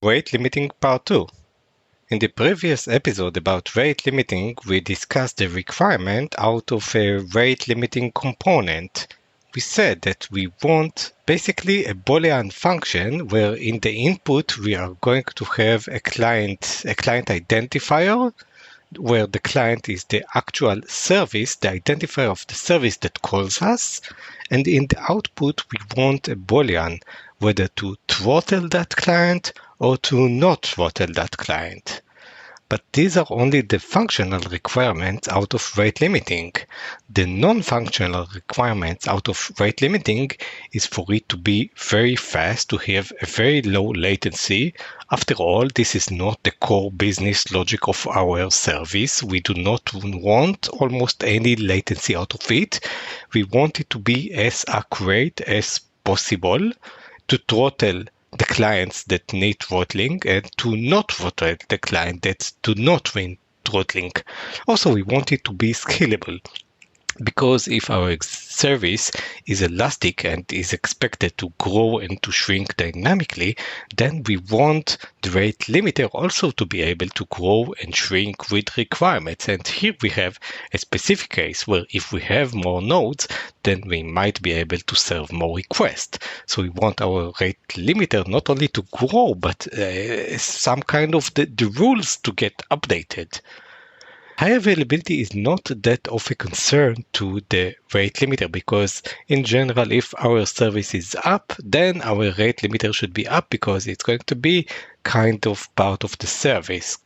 Rate limiting part 2. In the previous episode about rate limiting, we discussed the requirement out of a rate limiting component. We said that we want basically a Boolean function where in the input we are going to have a client identifier where the client is the actual service, the identifier of the service that calls us, and in the output we want a Boolean, whether to throttle that client or to not throttle that client. But these are only the functional requirements out of rate limiting. The non-functional requirements out of rate limiting is for it to be very fast, to have a very low latency. After all, this is not the core business logic of our service. We do not want almost any latency out of it. We want it to be as accurate as possible, to throttle the clients that need throttling and to not throttle the client that do not need throttling. Also, we want it to be scalable, because if our service is elastic and is expected to grow and to shrink dynamically, then we want the rate limiter also to be able to grow and shrink with requirements. And here we have a specific case where if we have more nodes, then we might be able to serve more requests. So we want our rate limiter not only to grow, but some kind of the rules to get updated. High availability is not that of a concern to the rate limiter, because in general, if our service is up, then our rate limiter should be up because it's going to be kind of part of the service.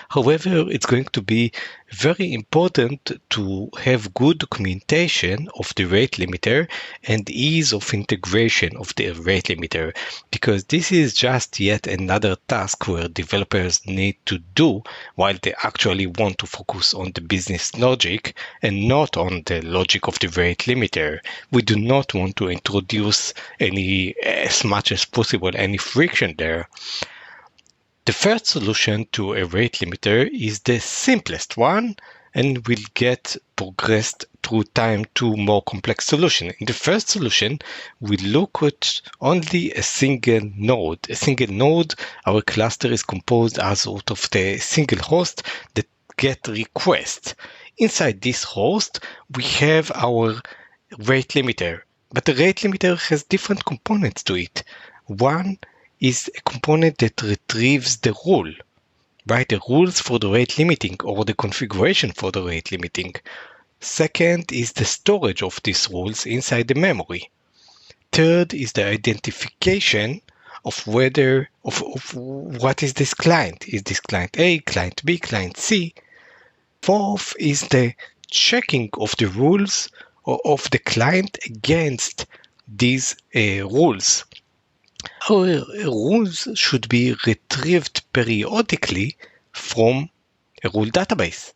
However, it's going to be very important to have good documentation of the rate limiter and ease of integration of the rate limiter, because this is just yet another task where developers need to do while they actually want to focus on the business logic and not on the logic of the rate limiter. We do not want to introduce as much as possible, any friction there. The first solution to a rate limiter is the simplest one, and will get progressed through time to more complex solution. In the first solution, we look at only a single node. A single node, our cluster is composed as out of the single host that get requests. Inside this host, we have our rate limiter, but the rate limiter has different components to it. One is a component that retrieves the rule, right? The rules for the rate limiting or the configuration for the rate limiting. Second is the storage of these rules inside the memory. Third is the identification of what is this client. Is this client A, client B, client C? Fourth is the checking of the rules of the client against these rules. Our rules should be retrieved periodically from a rule database.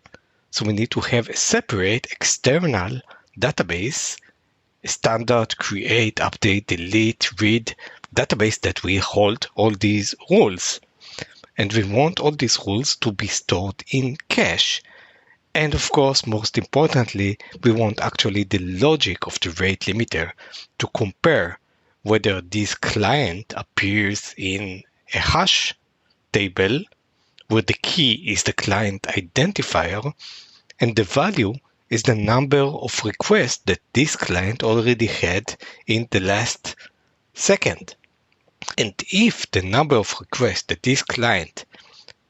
So we need to have a separate external database, a standard create, update, delete, read database that will hold all these rules. And we want all these rules to be stored in cache. And of course, most importantly, we want actually the logic of the rate limiter to compare whether this client appears in a hash table where the key is the client identifier and the value is the number of requests that this client already had in the last second. And if the number of requests that this client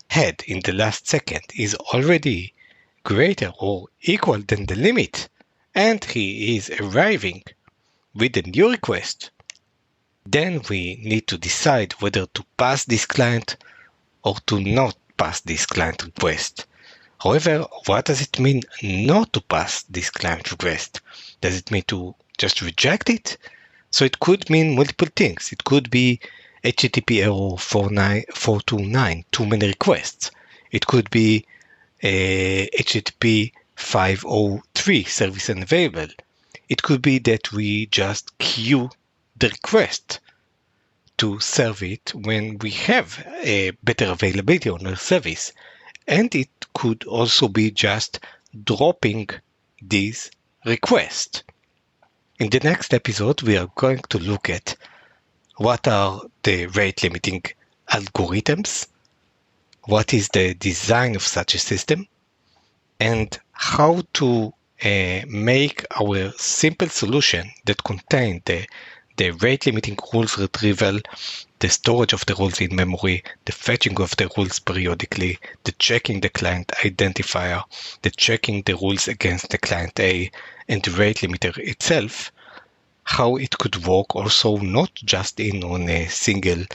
had in the last second is already greater or equal than the limit, and he is arriving with a new request, then we need to decide whether to pass this client or to not pass this client request. However, what does it mean not to pass this client request? Does it mean to just reject it? So it could mean multiple things. It could be HTTP error 429, too many requests. It could be HTTP 503, service unavailable. It could be that we just queue the request to serve it when we have a better availability on our service. And it could also be just dropping these requests. In the next episode, we are going to look at what are the rate limiting algorithms, what is the design of such a system, and how to make our simple solution that contain the rate limiting rules retrieval, the storage of the rules in memory, the fetching of the rules periodically, the checking the client identifier, the checking the rules against the client A, and the rate limiter itself, how it could work also not just on a single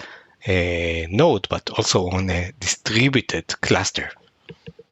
node, but also on a distributed cluster.